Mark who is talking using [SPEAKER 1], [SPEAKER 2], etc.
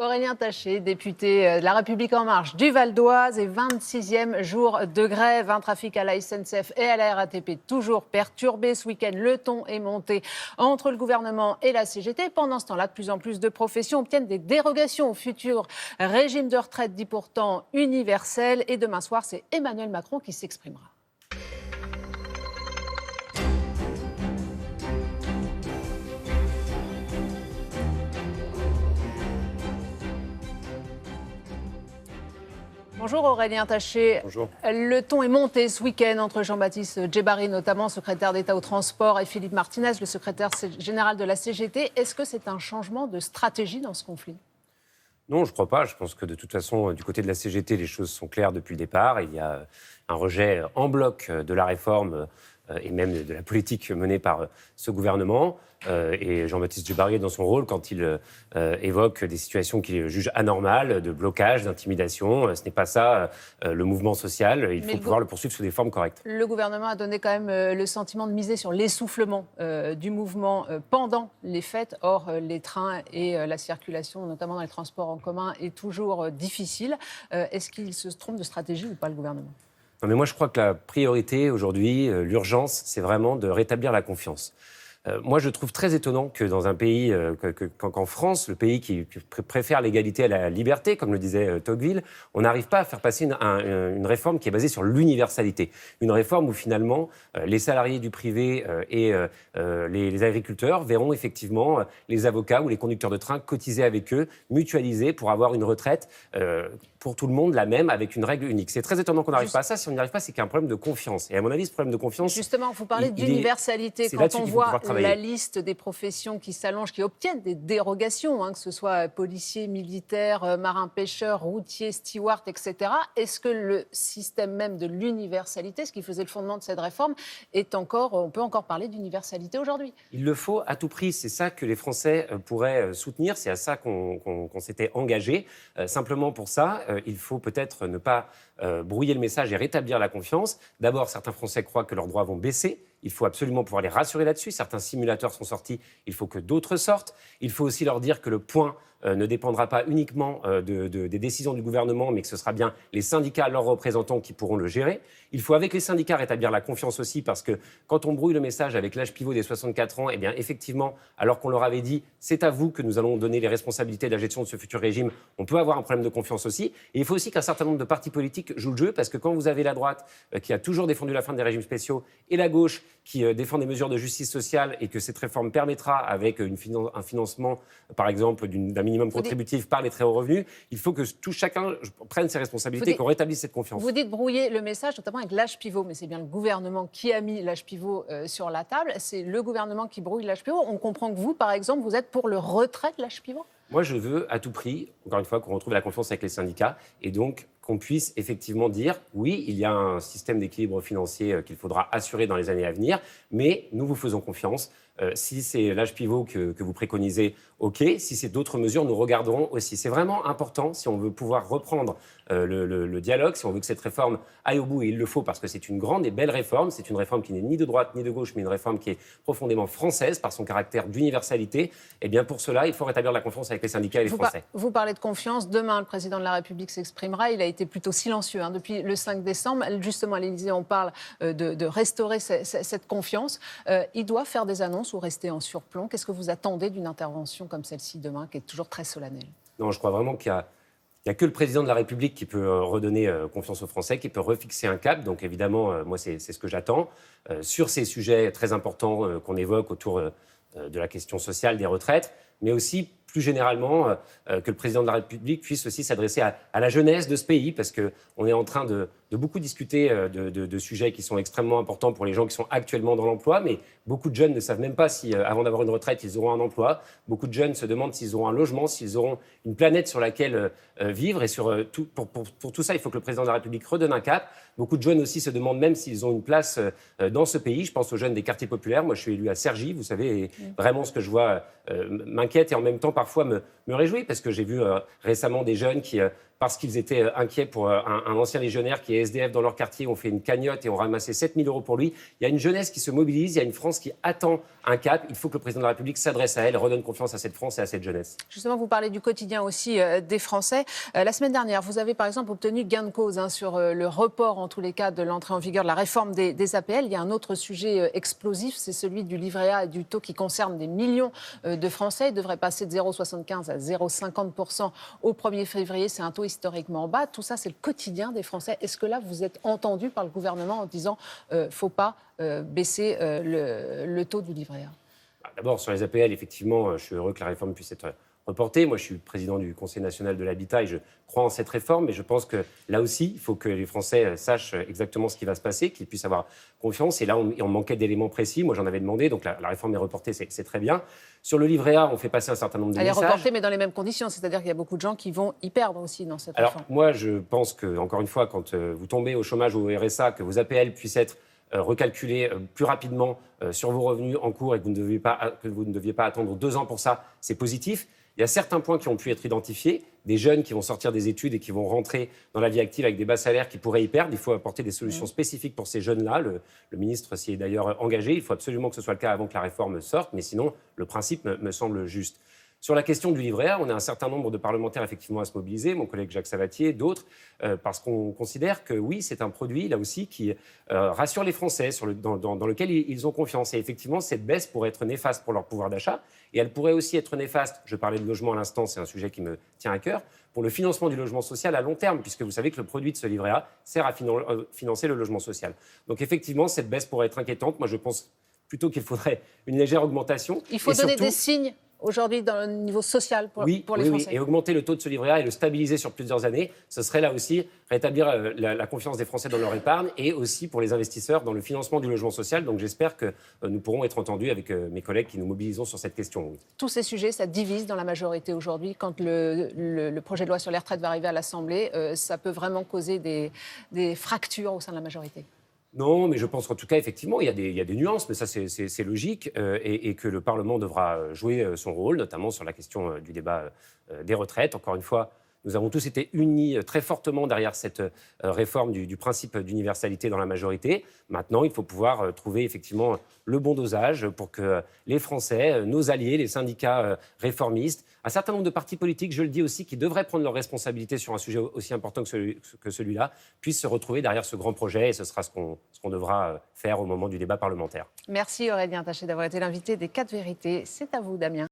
[SPEAKER 1] Aurélien Taché, député de La République En Marche du Val d'Oise et 26e jour de grève. Un trafic à la SNCF et à la RATP toujours perturbé. Ce week-end, le ton est monté entre le gouvernement et la CGT. Pendant ce temps-là, de plus en plus de professions obtiennent des dérogations au futur régime de retraite dit pourtant universel. Et demain soir, c'est Emmanuel Macron qui s'exprimera. Bonjour Aurélien Taché.
[SPEAKER 2] Bonjour.
[SPEAKER 1] Le ton est monté ce week-end entre Jean-Baptiste Djebbari, notamment secrétaire d'État au transport, et Philippe Martinez, le secrétaire général de la CGT. Est-ce que c'est un changement de stratégie dans ce conflit ?
[SPEAKER 2] Non, je ne crois pas. Je pense que de toute façon, du côté de la CGT, les choses sont claires depuis le départ. Il y a un rejet en bloc de la réforme et même de la politique menée par ce gouvernement. Et Jean-Baptiste Djebbari, dans son rôle, quand il évoque des situations qu'il juge anormales, de blocage, d'intimidation, ce n'est pas ça le mouvement social. Il faut pouvoir le poursuivre sous des formes correctes.
[SPEAKER 1] Le gouvernement a donné quand même le sentiment de miser sur l'essoufflement du mouvement pendant les fêtes. Or, les trains et la circulation, notamment dans les transports en commun, est toujours difficile. Est-ce qu'il se trompe de stratégie ou pas, le gouvernement ?
[SPEAKER 2] Non, mais moi, je crois que la priorité aujourd'hui, l'urgence, c'est vraiment de rétablir la confiance. Moi, je trouve très étonnant que dans un pays, qu'en France, le pays qui préfère l'égalité à la liberté, comme le disait Tocqueville, on n'arrive pas à faire passer une réforme qui est basée sur l'universalité. Une réforme où finalement, les salariés du privé et les agriculteurs verront effectivement les avocats ou les conducteurs de train cotiser avec eux, mutualiser pour avoir une retraite pour tout le monde, la même, avec une règle unique. C'est très étonnant qu'on n'arrive pas à ça. Si on n'y arrive pas, c'est qu'il y a un problème de confiance. Et à mon avis, ce problème de confiance...
[SPEAKER 1] Justement, vous parlez d'universalité. Quand on voit la liste des professions qui s'allongent, qui obtiennent des dérogations, que ce soit policiers, militaires, marins-pêcheurs, routiers, stewards, etc., est-ce que le système même de l'universalité, ce qui faisait le fondement de cette réforme, on peut encore parler d'universalité aujourd'hui ?
[SPEAKER 2] Il le faut à tout prix. C'est ça que les Français pourraient soutenir. C'est à ça qu'on s'était engagé. Simplement pour ça, il faut peut-être ne pas brouiller le message et rétablir la confiance. D'abord, certains Français croient que leurs droits vont baisser. Il faut absolument pouvoir les rassurer là-dessus. Certains simulateurs sont sortis, il faut que d'autres sortent. Il faut aussi leur dire que le point ne dépendra pas uniquement des décisions du gouvernement, mais que ce sera bien les syndicats, leurs représentants qui pourront le gérer. Il faut, avec les syndicats, rétablir la confiance aussi, parce que quand on brouille le message avec l'âge pivot des 64 ans, eh bien, effectivement, alors qu'on leur avait dit « c'est à vous que nous allons donner les responsabilités de la gestion de ce futur régime », on peut avoir un problème de confiance aussi. Et il faut aussi qu'un certain nombre de partis politiques jouent le jeu, parce que quand vous avez la droite qui a toujours défendu la fin des régimes spéciaux et la gauche qui défend des mesures de justice sociale et que cette réforme permettra, avec un financement, par exemple, d'un minimum contributif par les très hauts revenus, il faut que chacun prenne ses responsabilités et qu'on rétablisse cette confiance.
[SPEAKER 1] Vous dites brouiller le message, notamment avec l'âge pivot, mais c'est bien le gouvernement qui a mis l'âge pivot sur la table. C'est le gouvernement qui brouille l'âge pivot. On comprend que vous, par exemple, vous êtes pour le retrait de l'âge pivot ?
[SPEAKER 2] Moi, je veux à tout prix, encore une fois, qu'on retrouve la confiance avec les syndicats et donc qu'on puisse effectivement dire oui, il y a un système d'équilibre financier qu'il faudra assurer dans les années à venir, mais nous vous faisons confiance. Si c'est l'âge pivot que vous préconisez, OK. Si c'est d'autres mesures, nous regarderons aussi. C'est vraiment important si on veut pouvoir reprendre le dialogue, si on veut que cette réforme aille au bout, et il le faut parce que c'est une grande et belle réforme. C'est une réforme qui n'est ni de droite ni de gauche, mais une réforme qui est profondément française par son caractère d'universalité. Et bien pour cela, il faut rétablir la confiance avec les syndicats et les Français.
[SPEAKER 1] Vous parlez de confiance. Demain, le président de la République s'exprimera. Il a été plutôt silencieux depuis le 5 décembre. Justement, à l'Élysée, on parle de restaurer cette confiance. Il doit faire des annonces ou rester en surplomb. Qu'est-ce que vous attendez d'une intervention comme celle-ci demain, qui est toujours très solennelle ?
[SPEAKER 2] Non, je crois vraiment qu'il n'y a que le président de la République qui peut redonner confiance aux Français, qui peut refixer un cap. Donc évidemment, moi, c'est ce que j'attends. Sur ces sujets très importants qu'on évoque autour de la question sociale des retraites, mais aussi plus généralement que le président de la République puisse aussi s'adresser à la jeunesse de ce pays, parce qu'on est en train de beaucoup discuter de sujets qui sont extrêmement importants pour les gens qui sont actuellement dans l'emploi, mais beaucoup de jeunes ne savent même pas si, avant d'avoir une retraite, ils auront un emploi. Beaucoup de jeunes se demandent s'ils auront un logement, s'ils auront une planète sur laquelle vivre. Et pour tout ça, il faut que le président de la République redonne un cap. Beaucoup de jeunes aussi se demandent même s'ils ont une place dans ce pays. Je pense aux jeunes des quartiers populaires. Moi, je suis élu à Cergy, vous savez, et vraiment ce que je vois m'inquiète et en même temps parfois me réjouit, parce que j'ai vu récemment des jeunes qui parce qu'ils étaient inquiets pour un ancien légionnaire qui est SDF dans leur quartier, ont fait une cagnotte et ont ramassé 7 000 euros pour lui. Il y a une jeunesse qui se mobilise, il y a une France qui attend un cap. Il faut que le président de la République s'adresse à elle, redonne confiance à cette France et à cette jeunesse.
[SPEAKER 1] Justement, vous parlez du quotidien aussi des Français. La semaine dernière, vous avez par exemple obtenu gain de cause sur le report, en tous les cas, de l'entrée en vigueur de la réforme des APL. Il y a un autre sujet explosif, c'est celui du livret A et du taux qui concerne des millions de Français. Il devrait passer de 0,75 à 0,50% au 1er février. C'est un taux historiquement bas. Tout ça, c'est le quotidien des Français. Est-ce que là, vous êtes entendu par le gouvernement en disant qu'il ne faut pas baisser le taux du livret A?
[SPEAKER 2] D'abord, sur les APL, effectivement, je suis heureux que la réforme puisse être reportée. Moi, je suis président du Conseil national de l'habitat et je crois en cette réforme. Mais je pense que là aussi, il faut que les Français sachent exactement ce qui va se passer, qu'ils puissent avoir confiance. Et là, on manquait d'éléments précis. Moi, j'en avais demandé. Donc, la réforme est reportée, c'est très bien. Sur le livret A, on fait passer un certain nombre de messages.
[SPEAKER 1] Elle est reportée, mais dans les mêmes conditions. C'est-à-dire qu'il y a beaucoup de gens qui vont y perdre aussi dans cette réforme.
[SPEAKER 2] Alors, moi, je pense que, encore une fois, quand vous tombez au chômage ou au RSA, que vos APL puissent être recalculer plus rapidement sur vos revenus en cours et que vous ne deviez pas attendre 2 ans pour ça, c'est positif. Il y a certains points qui ont pu être identifiés, des jeunes qui vont sortir des études et qui vont rentrer dans la vie active avec des bas salaires qui pourraient y perdre. Il faut apporter des solutions spécifiques pour ces jeunes-là. Le ministre s'y est d'ailleurs engagé. Il faut absolument que ce soit le cas avant que la réforme sorte, mais sinon, le principe me semble juste. Sur la question du livret A, on a un certain nombre de parlementaires effectivement à se mobiliser, mon collègue Jacques Savatier, d'autres, parce qu'on considère que oui, c'est un produit là aussi qui rassure les Français, dans lequel ils ont confiance. Et effectivement, cette baisse pourrait être néfaste pour leur pouvoir d'achat, et elle pourrait aussi être néfaste, je parlais de logement à l'instant, c'est un sujet qui me tient à cœur, pour le financement du logement social à long terme, puisque vous savez que le produit de ce livret A sert à financer le logement social. Donc effectivement, cette baisse pourrait être inquiétante. Moi, je pense plutôt qu'il faudrait une légère augmentation.
[SPEAKER 1] Il faut donner des signes aujourd'hui dans le niveau social pour les Français.
[SPEAKER 2] Oui, et augmenter le taux de ce livret A et le stabiliser sur plusieurs années, ce serait là aussi rétablir la confiance des Français dans leur épargne et aussi pour les investisseurs dans le financement du logement social. Donc j'espère que nous pourrons être entendus avec mes collègues qui nous mobilisons sur cette question. Oui.
[SPEAKER 1] Tous ces sujets, ça divise dans la majorité aujourd'hui. Quand le projet de loi sur les retraites va arriver à l'Assemblée, ça peut vraiment causer des fractures au sein de la majorité.
[SPEAKER 2] Non, mais je pense qu'en tout cas, effectivement, il y a des nuances, mais ça, c'est logique, et que le Parlement devra jouer son rôle, notamment sur la question du débat des retraites. Encore une fois, nous avons tous été unis très fortement derrière cette réforme du principe d'universalité dans la majorité. Maintenant, il faut pouvoir trouver effectivement le bon dosage pour que les Français, nos alliés, les syndicats réformistes, un certain nombre de partis politiques, je le dis aussi, qui devraient prendre leurs responsabilités sur un sujet aussi important que celui-là, puissent se retrouver derrière ce grand projet. Et ce sera ce qu'on devra faire au moment du débat parlementaire.
[SPEAKER 1] Merci Aurélien Taché d'avoir été l'invité des 4 vérités. C'est à vous, Damien.